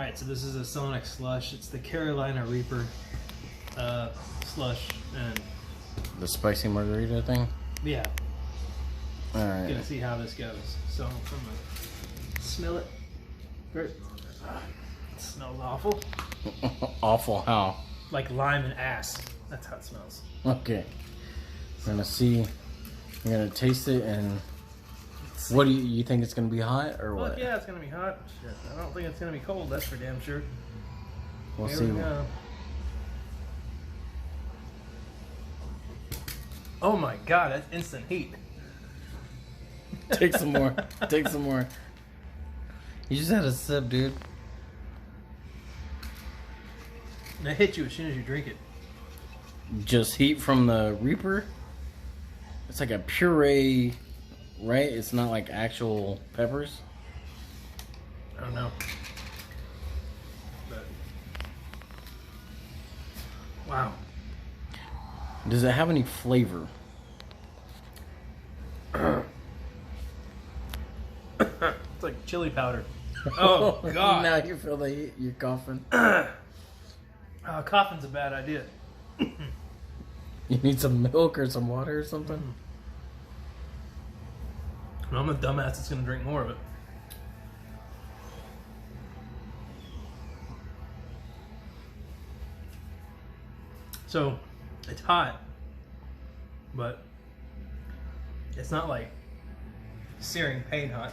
Alright, so this is a Sonic Slush. It's the Carolina Reaper slush, and the spicy margarita thing? yeah. Alright. Gonna see how this goes. So I'm gonna smell it. It smells awful. Awful how? Like lime and ass. That's how it smells. Okay. We're gonna see. You're gonna taste it, and what do you think it's gonna be hot or what? Look, yeah, it's gonna be hot. Shit, I don't think it's gonna be cold. That's for damn sure. We'll Here see. we go. Oh my god, that's instant heat. Take some more. Take some more. You just had a sip, dude. And it hits you as soon as you drink it. Just heat from the Reaper? It's like a puree, right? It's not like actual peppers? I don't know. But wow. Does it have any flavor? It's like chili powder. Oh god. Now you feel like you're coughing. Coughing's a bad idea. You need some milk or some water or something? Well, I'm a dumbass that's gonna drink more of it. So, it's hot, but it's not like searing pain hot.